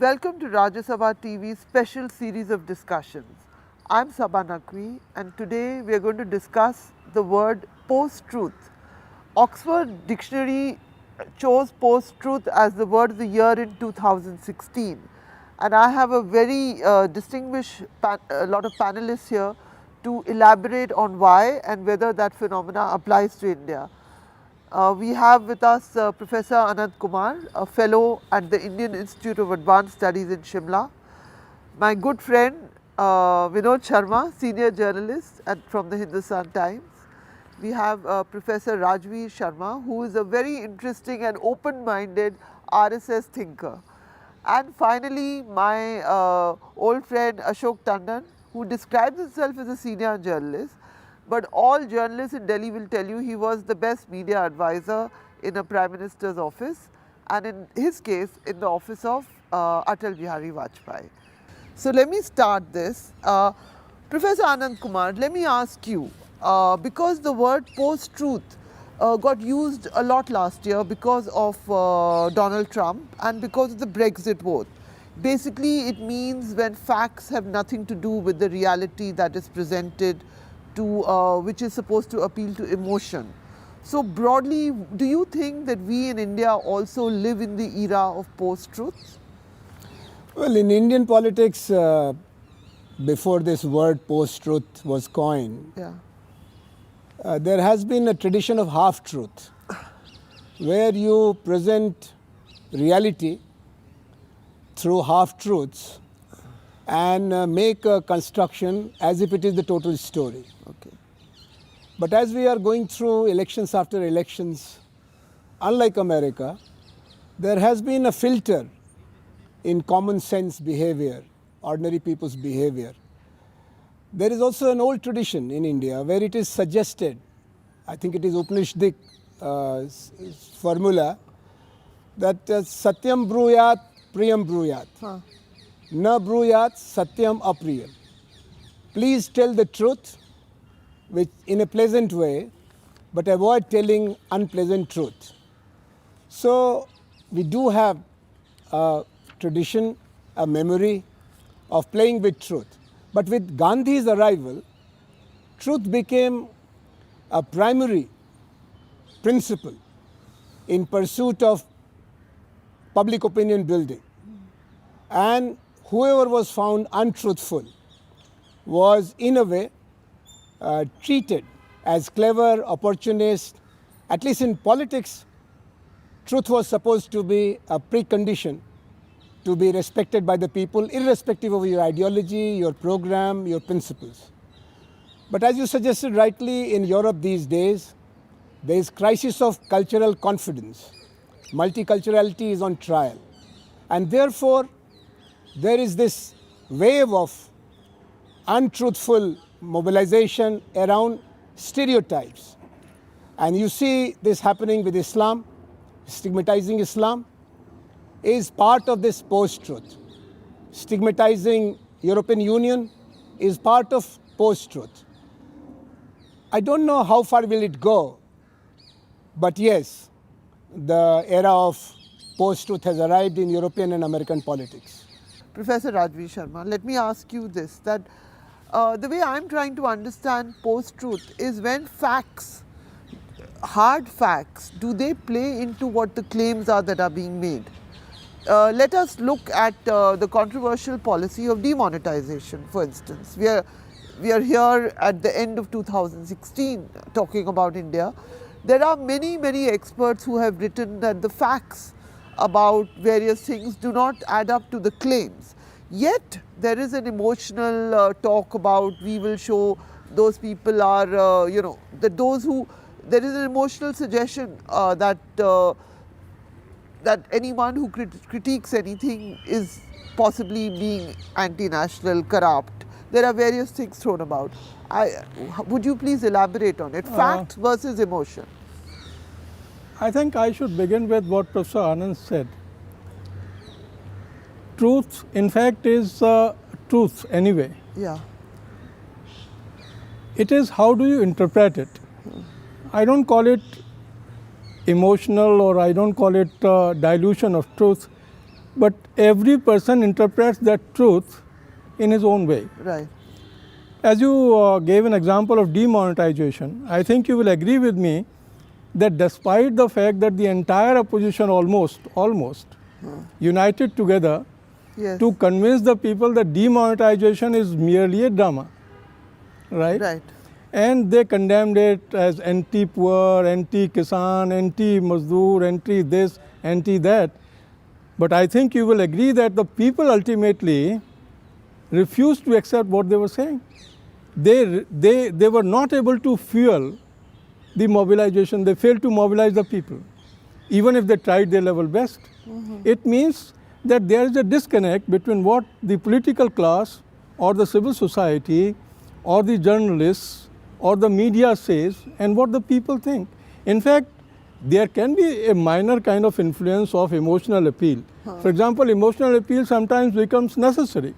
Welcome to Rajya Sabha TV's special series of discussions. I'm Sabha Naqvi and today we are going to discuss the word post-truth. Oxford Dictionary chose post-truth as the word of the year in 2016 and I have a very distinguished lot of panelists here to elaborate on why and whether that phenomena applies to India. We have with us Professor Anant Kumar, a fellow at the Indian Institute of Advanced Studies in Shimla. My good friend Vinod Sharma, senior journalist from the Hindustan Times. We have Professor Rajveer Sharma, who is a very interesting and open-minded RSS thinker. And finally, my old friend Ashok Tandon, who describes himself as a senior journalist, but all journalists in Delhi will tell you he was the best media advisor in a Prime Minister's office and in his case in the office of Atal Bihari Vajpayee. So let me start this. Professor Anant Kumar, let me ask you, because the word post-truth got used a lot last year because of Donald Trump and because of the Brexit vote. Basically, it means when facts have nothing to do with the reality that is presented to which is supposed to appeal to emotion. So broadly, do you think that we in India also live in the era of post-truth? Well, in Indian politics, before this word post-truth was coined, there has been a tradition of half-truth, where you present reality through half-truths and make a construction as if it is the total story. Okay. But as we are going through elections after elections, unlike America, there has been a filter in common sense behavior, ordinary people's behavior. There is also an old tradition in India where it is suggested, I think it is Upanishadic formula, that Satyam bruyat, Priyam bruyat. Na bruyat satyam apriyam. Please tell the truth which in a pleasant way, but avoid telling unpleasant truth. So we do have a tradition, a memory of playing with truth. But with Gandhi's arrival, truth became a primary principle in pursuit of public opinion building. And whoever was found untruthful was in a way treated as clever, opportunist. At least in politics, truth was supposed to be a precondition to be respected by the people, irrespective of your ideology, your program, your principles. But as you suggested rightly, in Europe these days, there is crisis of cultural confidence. Multiculturality is on trial. And therefore, there is this wave of untruthful mobilization around stereotypes. And you see this happening with Islam. Stigmatizing Islam is part of this post-truth. Stigmatizing European Union is part of post-truth. I don't know how far will it go, but yes, the era of post-truth has arrived in European and American politics. Professor Rajveer Sharma, let me ask you this, that the way I'm trying to understand post-truth is when facts, hard facts, do they play into what the claims are that are being made? Let us look at the controversial policy of demonetization, for instance. We are here at the end of 2016 talking about India. There are many, many experts who have written that the facts about various things do not add up to the claims. Yet there is an emotional talk about we will show those people are, that those who, there is an emotional suggestion that anyone who critiques anything is possibly being anti-national, corrupt. There are various things thrown about. Would you please elaborate on it? Fact versus emotion. I think I should begin with what Professor Anand said. Truth, in fact, is truth anyway. Yeah. It is how do you interpret it. I don't call it emotional or I don't call it dilution of truth. but every person interprets that truth in his own way. Right. As you gave an example of demonetization, I think you will agree with me that despite the fact that the entire opposition almost united together Yes. to convince the people that demonetization is merely a drama, right? Right. And they condemned it as anti-poor, anti-kisan, anti-mazdoor, anti-this, anti-that. But I think you will agree that the people ultimately refused to accept what they were saying. They were not able to fuel the mobilization. They failed to mobilize the people, even if they tried their level best. It means that there is a disconnect between what the political class or the civil society or the journalists or the media says and what the people think. In fact, there can be a minor kind of influence of emotional appeal. For example, emotional appeal sometimes becomes necessary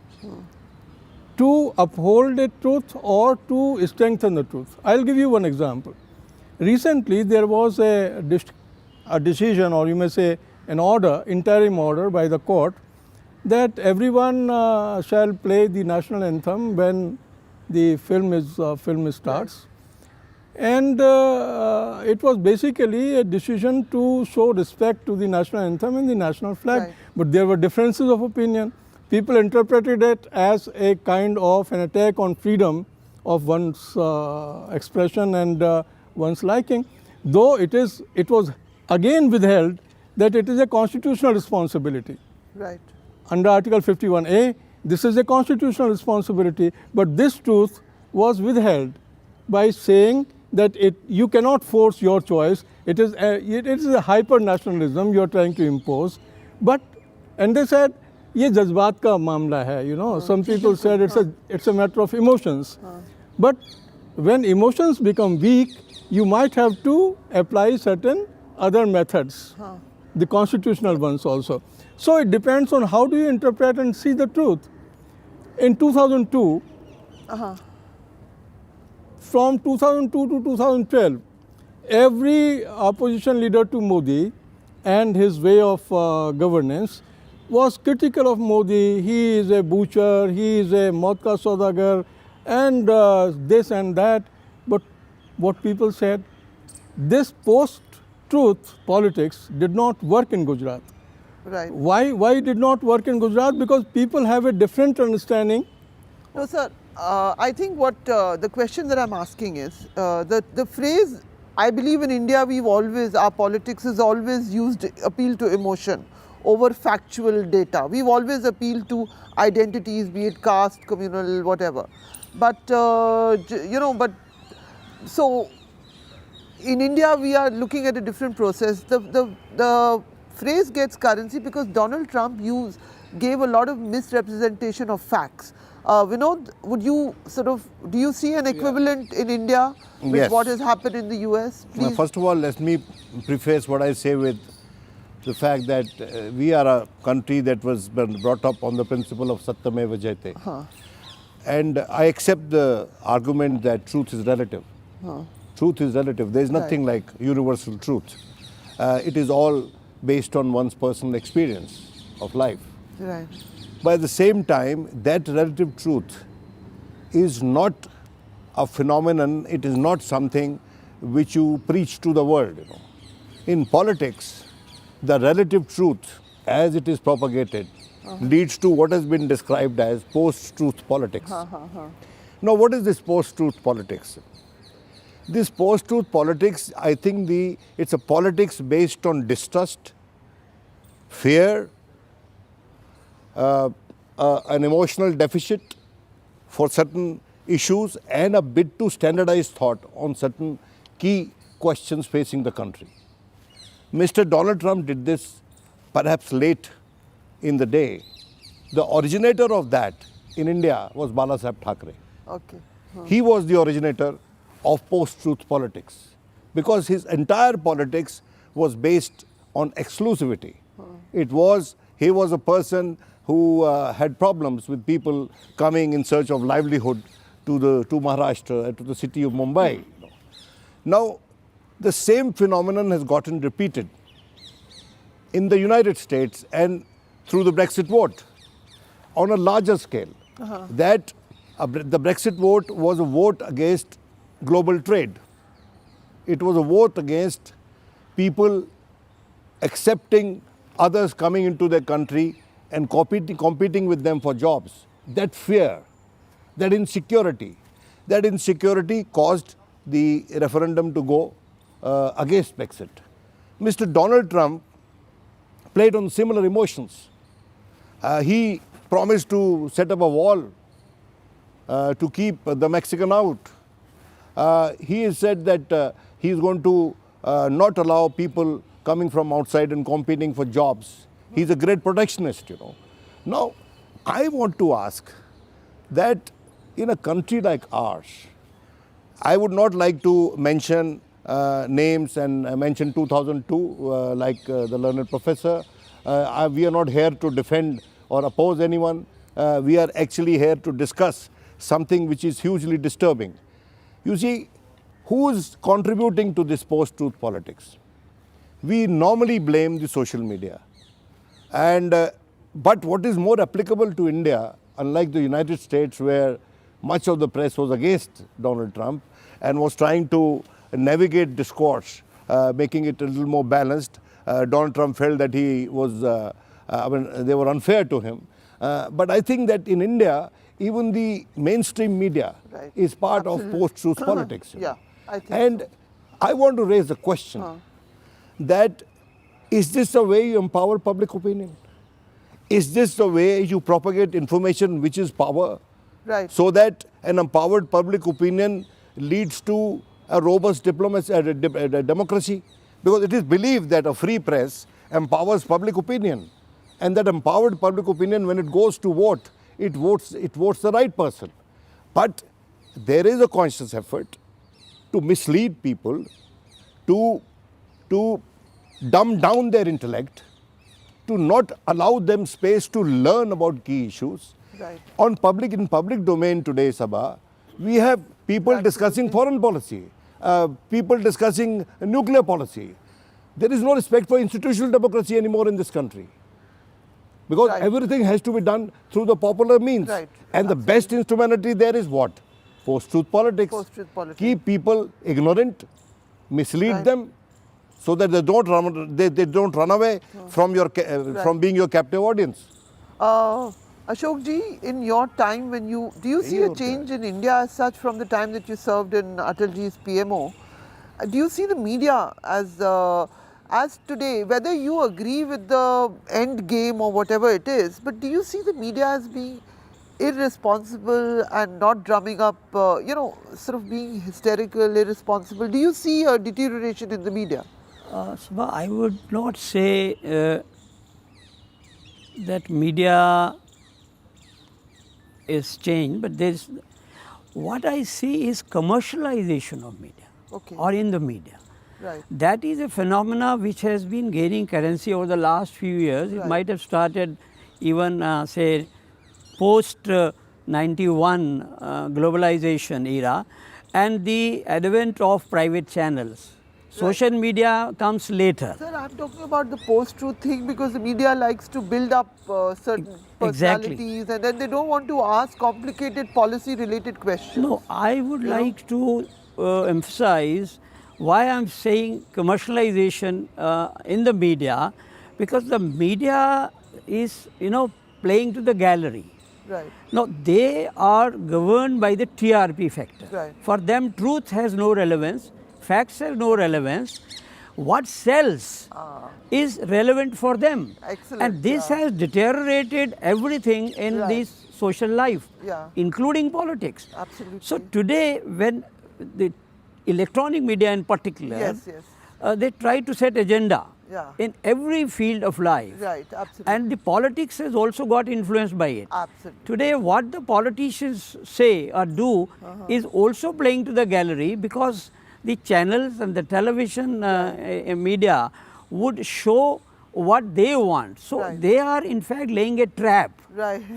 to uphold a truth or to strengthen the truth. I'll give you one example. Recently, there was a decision, or you may say an order, interim order by the court, that everyone shall play the national anthem when the film starts. And it was basically a decision to show respect to the national anthem and the national flag. Right. But there were differences of opinion. People interpreted it as a kind of an attack on freedom of one's expression and one's liking, though it was again withheld that it is a constitutional responsibility. Right. Under Article 51A, this is a constitutional responsibility, but this truth was withheld by saying that you cannot force your choice. It is a hyper-nationalism you are trying to impose. And they said, ये जज्बात का मामला है, you know. Some people said it's a matter of emotions. But when emotions become weak, you might have to apply certain other methods, the constitutional ones also. So it depends on how do you interpret and see the truth. In 2002, from 2002 to 2012, every opposition leader to Modi and his way of governance was critical of Modi. He is a butcher, he is a maut ka saudagar, and this and that. But what people said, this post-truth politics did not work in Gujarat. Right. Why it did not work in Gujarat? Because people have a different understanding. No, sir. I think what the question that I'm asking is the phrase. I believe in India our politics has always used appeal to emotion over factual data. We've always appealed to identities, be it caste, communal, whatever. But so in India we are looking at a different process. The phrase gets currency because Donald Trump gave a lot of misrepresentation of facts. Vinod, do you see an equivalent in India with Yes. what has happened in the US? Now, Please. first of all, let me preface what I say with the fact that we are a country that was brought up on the principle of Satyameva Jayate. And I accept the argument that truth is relative. Truth is relative. There is nothing like universal truth. It is all based on one's personal experience of life. Right. But at the same time, that relative truth is not a phenomenon, it is not something which you preach to the world. You know. In politics, the relative truth, as it is propagated, leads to what has been described as post-truth politics. Now, what is this post-truth politics? This post-truth politics, I think it's a politics based on distrust, fear, an emotional deficit for certain issues, and a bid to standardize thought on certain key questions facing the country. Mr. Donald Trump did this perhaps late in the day. The originator of that in India was Balasaheb Thackeray. Okay. He was the originator of post-truth politics because his entire politics was based on exclusivity. He was a person who had problems with people coming in search of livelihood to Maharashtra, to the city of Mumbai. Now, the same phenomenon has gotten repeated in the United States, and through the Brexit vote on a larger scale. That the Brexit vote was a vote against global trade. It was a vote against people accepting others coming into their country and competing with them for jobs. That fear, that insecurity caused the referendum to go against Brexit. Mr. Donald Trump played on similar emotions. He promised to set up a wall to keep the Mexican out. He has said that he is going to not allow people coming from outside and competing for jobs. He's a great protectionist, you know. Now, I want to ask that in a country like ours, I would not like to mention names and mention 2002 like the learned professor. We are not here to defend or oppose anyone. We are actually here to discuss something which is hugely disturbing. You see, who is contributing to this post-truth politics? We normally blame the social media. But what is more applicable to India, unlike the United States where much of the press was against Donald Trump and was trying to navigate discourse, making it a little more balanced, Donald Trump felt that he was, they were unfair to him. But I think that in India, even the mainstream media is part of post-truth politics. Yeah, I think and I want to raise the question that is this the way you empower public opinion? Is this the way you propagate information which is power? Right. So that an empowered public opinion leads to a robust democracy? Because it is believed that a free press empowers public opinion. And that empowered public opinion, when it goes to vote, it votes the right person. But there is a conscious effort to mislead people, to dumb down their intellect, to not allow them space to learn about key issues. Right. In public domain today, Sabha, we have people discussing foreign policy, people discussing nuclear policy. There is no respect for institutional democracy anymore in this country. Because everything has to be done through the popular means. Right. And the best instrumentality there is what? Post-truth politics. Post-truth politics. Keep people ignorant, mislead them, so that they don't run away from from being your captive audience. Ashok ji, in your time when do you see a change in India as such from the time that you served in Atal ji's PMO? Do you see the media as today, whether you agree with the end game or whatever it is, but do you see the media as being irresponsible and not drumming up, sort of being hysterical, irresponsible? Do you see a deterioration in the media? Subha, I would not say that media is changed, but there's what I see is commercialization of media or in the media. Right. That is a phenomena which has been gaining currency over the last few years. It might have started even say post 91 globalization era and the advent of private channels. Social media comes later. Sir, I'm talking about the post-truth thing because the media likes to build up certain personalities and then they don't want to ask complicated policy-related questions. No, I would like to emphasize why I'm saying commercialization in the media, because the media is, playing to the gallery. Right. Now, they are governed by the TRP factor. Right. For them, truth has no relevance, facts have no relevance. What sells is relevant for them. Excellent. And this has deteriorated everything in this social life, including politics. Absolutely. So today, when the electronic media in particular, they try to set agenda in every field of life. Right, absolutely. And the politics has also got influenced by it. Absolutely. Today, what the politicians say or do is also playing to the gallery, because the channels and the television media would show what they want. So they are in fact laying a trap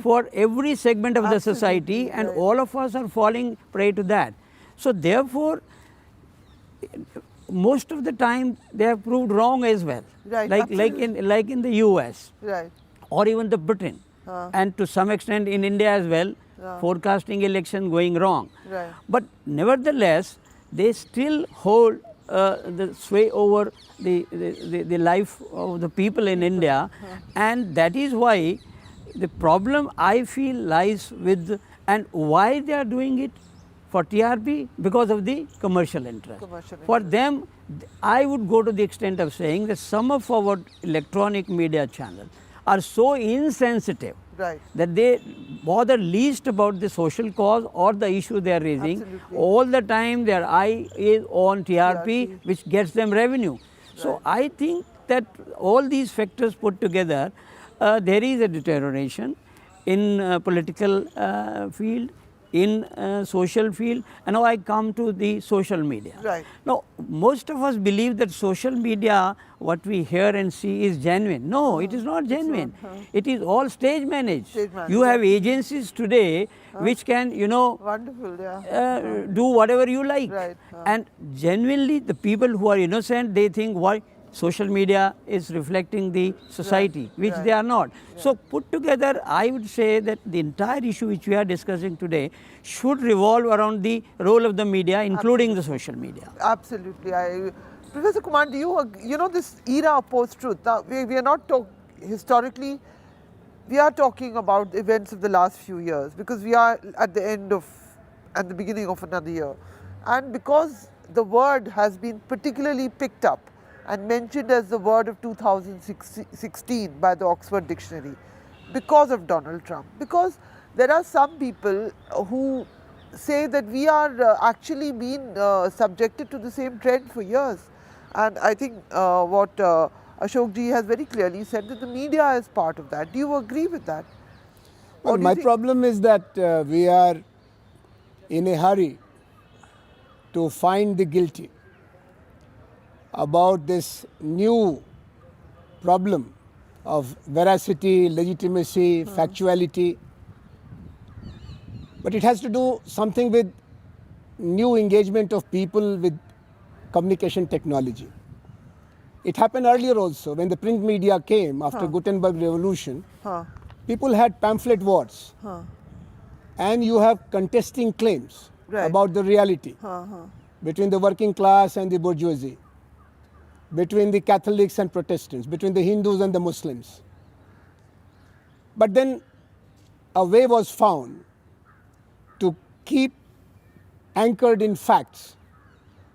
for every segment of the society, and all of us are falling prey to that. So therefore, most of the time they have proved wrong as well. Right, like in the US. Right. or even the Britain, and to some extent in India as well, forecasting election going wrong. Right. But nevertheless, they still hold the sway over the life of the people in India, and that is why the problem I feel lies with, and why they are doing it for TRP, because of the commercial interest. Commercial For them, I would go to the extent of saying that some of our electronic media channels are so insensitive Right. that they bother least about the social cause or the issue they are raising. Absolutely. All the time their eye is on TRP, which gets them revenue. So I think that all these factors put together, there is a deterioration in political field, in social field, and now I come to the social media. Right. Now, most of us believe that social media, what we hear and see is genuine. No, it is not genuine. It is all stage managed. Stage managed, You have agencies today which can, Wonderful, yeah. do whatever you like. Right, And genuinely, the people who are innocent, they think why social media is reflecting the society, which they are not. So put together, I would say that the entire issue which we are discussing today should revolve around the role of the media, including the social media. Absolutely. Professor Kumar, do you know this era of post-truth? Now, we are not historically, we are talking about events of the last few years because we are at the beginning of another year. And because the word has been particularly picked up and mentioned as the word of 2016 by the Oxford Dictionary because of Donald Trump. Because there are some people who say that we are actually being subjected to the same trend for years. And I think what Ashok ji has very clearly said, that the media is part of that. Do you agree with that? Well, Or do you my think- problem is that we are in a hurry to find the guilty about this new problem of veracity, legitimacy, factuality. But it has to do something with new engagement of people with communication technology. It happened earlier also when the print media came after Gutenberg revolution. People had pamphlet wars, and you have contesting claims Right. about the reality between the working class and the bourgeoisie, between the Catholics and Protestants, between the Hindus and the Muslims. But then a way was found to keep anchored in facts,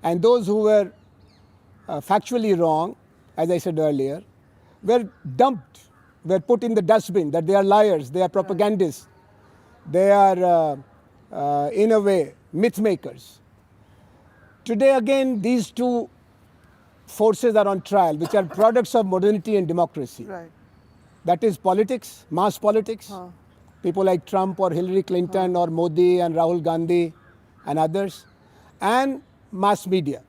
and those who were factually wrong, as I said earlier, were dumped, were put in the dustbin, that they are liars, they are propagandists, they are in a way myth makers. Today again these two forces are on trial, which are products of modernity and democracy. Right. That is politics, mass politics, people like Trump or Hillary Clinton or Modi and Rahul Gandhi and others, and mass media.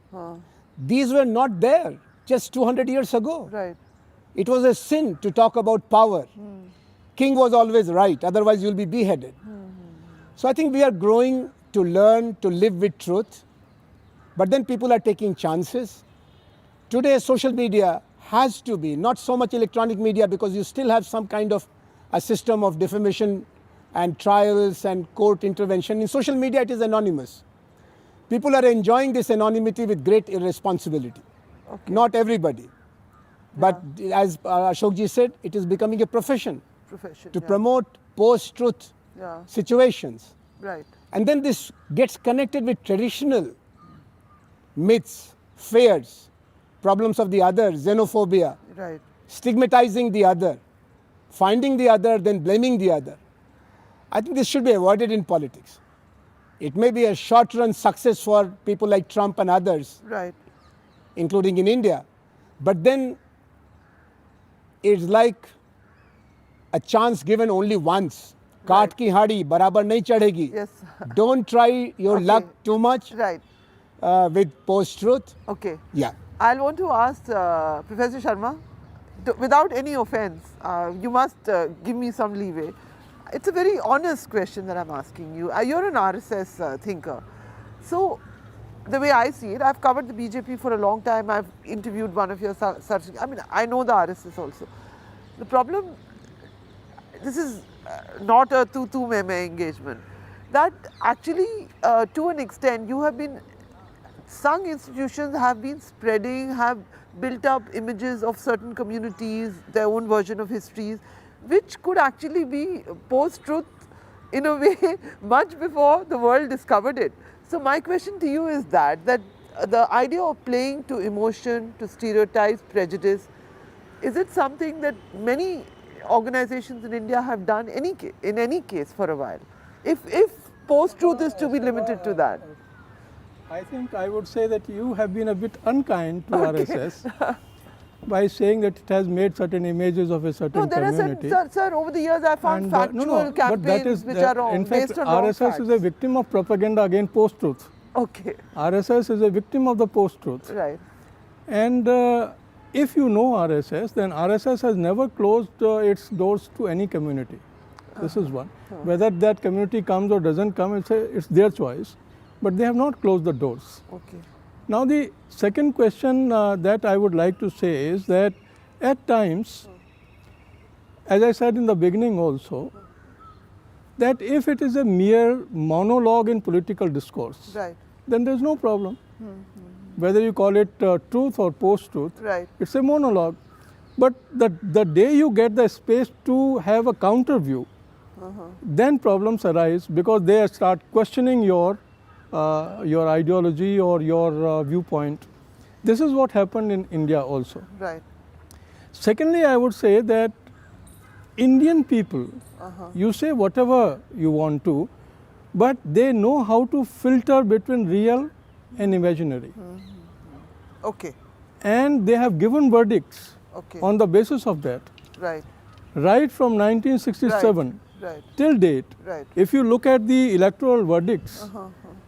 These were not there just 200 years ago. Right. It was a sin to talk about power. King was always right, otherwise you'll be beheaded. So I think we are growing to learn to live with truth, but then people are taking chances. Today social media has to be, not so much electronic media, because you still have some kind of a system of defamation and trials and court intervention. In social media it is anonymous. People are enjoying this anonymity with great irresponsibility. Not everybody. But as Ashok ji said, it is becoming a profession Profession. to yeah. promote post-truth Yeah. situations. Right. And then this gets connected with traditional myths, fears, problems of the other, xenophobia, Right. stigmatizing the other, finding the other, then blaming the other. I think this should be avoided in politics. It may be a short-run success for people like Trump and others, Right. including in India, but then it's like a chance given only once. Kaat ki hadi barabar nahi chadhegi. Yes. Don't try your Okay. luck too much Right. with post-truth. Okay. Yeah. I'll want to ask Professor Sharma, without any offense, you must give me some leeway. It's a very honest question that I'm asking you. You're an RSS thinker. So, the way I see it, I've covered the BJP for a long time. I've interviewed one of your such. I mean, I know the RSS also. The problem this is not a tu meme engagement, that actually to an extent you have been, some institutions have been spreading, have built up images of certain communities, their own version of histories, which could actually be post-truth in a way much before the world discovered it. So my question to you is that the idea of playing to emotion, to stereotypes, prejudice, is it something that many organizations in India have done in any case for a while? If post-truth is to be limited to that. I think I would say that you have been a bit unkind to RSS by saying that it has made certain images of a certain No, there community. are certain, sir, over the years I found And, factual campaigns which are wrong, in fact, based on wrong RSS facts. is a victim of propaganda against post-truth. Okay, RSS is a victim of the post-truth. right. And if you know RSS, then RSS has never closed its doors to any community. This is one. Whether that community comes or doesn't come, it's their choice. But they have not closed the doors. Okay. Now the second question that I would like to say is that at times, as I said in the beginning also, that if it is a mere monologue in political discourse, Right. then there's no problem. Whether you call it truth or post-truth, Right. it's a monologue. But the day you get the space to have a counter view, then problems arise because they start questioning your ideology or your viewpoint. This is what happened in India also. Right. Secondly, I would say that Indian people, you say whatever you want to, but they know how to filter between real and imaginary. Okay. And they have given verdicts Okay. on the basis of that. Right. Right from 1967 Right. till date, Right. if you look at the electoral verdicts,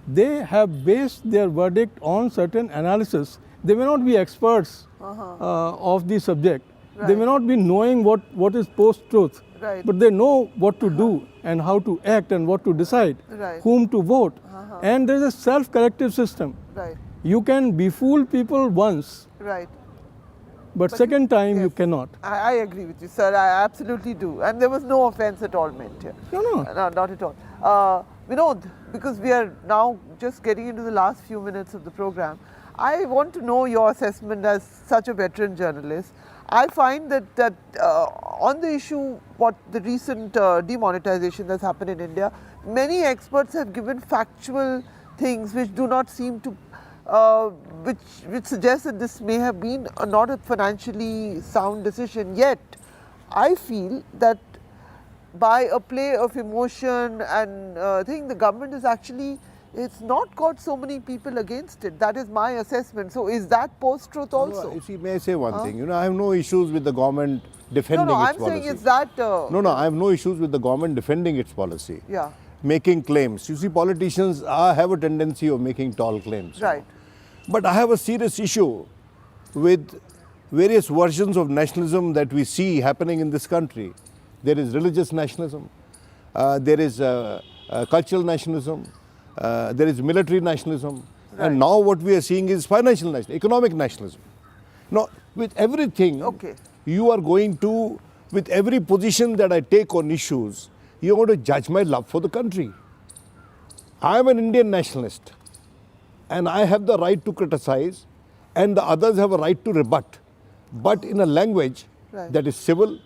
they have based their verdict on certain analysis. They may not be experts of the subject. They may not be knowing what is post-truth, Right. but they know what to do and how to act and what to decide, Right. whom to vote. And there is a self-corrective system. Right. You can befool people once, Right. but second time you yes. cannot. I agree with you, sir. I absolutely do. And there was no offense at all meant here. No. No, not at all. Vinod, because we are now just getting into the last few minutes of the program, I want to know your assessment as such a veteran journalist. I find that on the issue, what the recent demonetization that's happened in India, many experts have given factual things which do not seem to, which suggest that this may have been not a financially sound decision. Yet, I feel that by a play of emotion and thing, the government is actually, it's not got so many people against it. That is my assessment. So is that post-truth also? You see, may I say one thing? I have no issues with the government defending No, its I'm policy. saying it's that. No, I have no issues with the government defending its policy. Yeah. Making claims. You see, politicians have a tendency of making tall claims. Right. But I have a serious issue with various versions of nationalism that we see happening in this country. There is religious nationalism, there is cultural nationalism, there is military nationalism, and now what we are seeing is financial nationalism, economic nationalism. Now, with everything, Okay. you are going to, with every position that I take on issues, you are going to judge my love for the country. I am an Indian nationalist, and I have the right to criticize, and the others have a right to rebut, but in a language Right. that is civil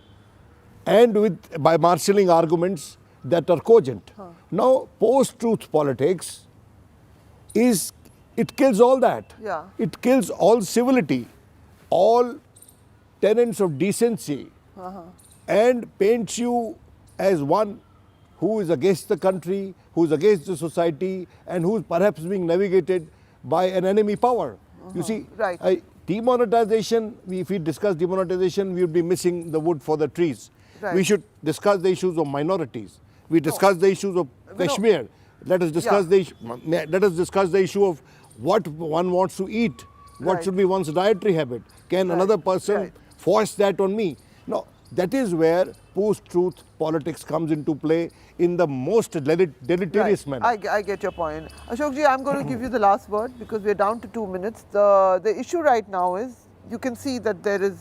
and by marshalling arguments that are cogent. Now, post-truth politics it kills all that. Yeah. It kills all civility, all tenets of decency, and paints you as one who is against the country, who is against the society, and who is perhaps being navigated by an enemy power. You see, Right. demonetization, if we discuss demonetization, we would be missing the wood for the trees. Right. We should discuss the issues of minorities. We discuss the issues of Kashmir. Let us discuss the issue of what one wants to eat. What Right. should be one's dietary habit? Can another person Right. force that on me? No, that is where post-truth politics comes into play in the most deleterious manner. I get your point. Ashokji, I'm going to give you the last word because we're down to 2 minutes. The issue right now is, you can see that there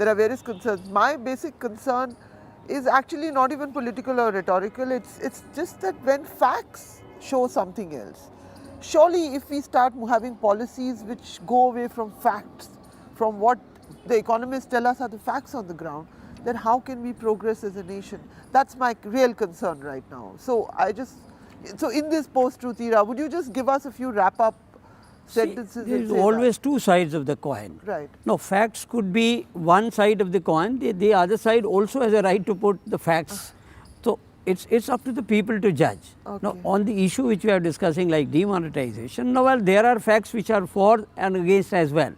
are various concerns. My basic concern is actually not even political or rhetorical. It's just that when facts show something else, surely if we start having policies which go away from facts, from what the economists tell us are the facts on the ground, then how can we progress as a nation? That's my real concern right now. So so in this post-truth era, would you just give us a few wrap-up sentences? There that is say always two sides of the coin. Right. No, facts could be one side of the coin. The other side also has a right to put the facts. So it's up to the people to judge. Now, Okay. on the issue which we are discussing, like demonetization, now, well, there are facts which are for and against as well.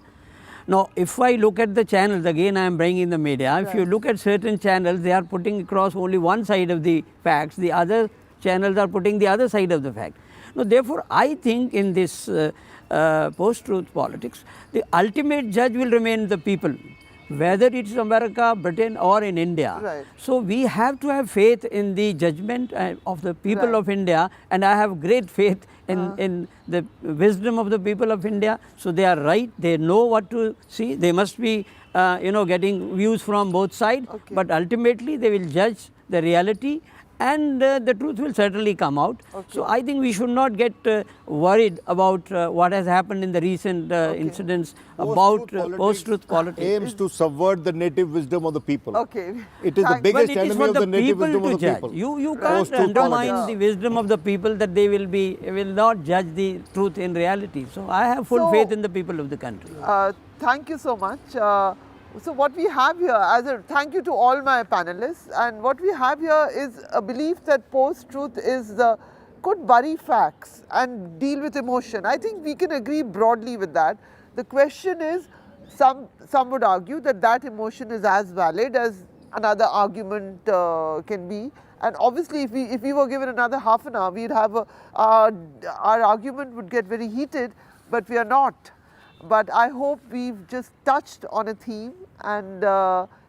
Now, if I look at the channels, again I am bringing the media, if you look at certain channels, they are putting across only one side of the facts, the other channels are putting the other side of the fact. Now, therefore, I think in this post-truth politics, the ultimate judge will remain the people, whether it is America, Britain or in India. Right. So, we have to have faith in the judgment of the people Right. of India, and I have great faith in the wisdom of the people of India. So, they are right, they know what to see, they must be getting views from both sides, Okay. but ultimately they will judge the reality, and the truth will certainly come out. So, I think we should not get worried about what has happened in the recent incidents about post-truth politics. aims to subvert the native wisdom of the people. Okay. It is the Thank- biggest But it is enemy for of the the native people wisdom to of the judge. people. You can't Post-truth undermine politics. the wisdom of the people that they will not judge the truth in reality. So, I have full So- faith in the people of the country. Thank you so much. So what we have here, thank you to all my panelists, and what we have here is a belief that post-truth could bury facts and deal with emotion. I think we can agree broadly with that. The question is, some would argue that emotion is as valid as another argument can be. And obviously, if we were given another half an hour, we'd have our argument would get very heated, but we are not. But I hope we've just touched on a theme and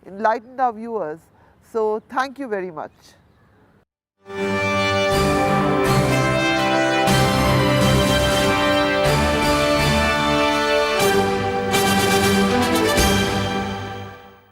enlightened our viewers. So thank you very much.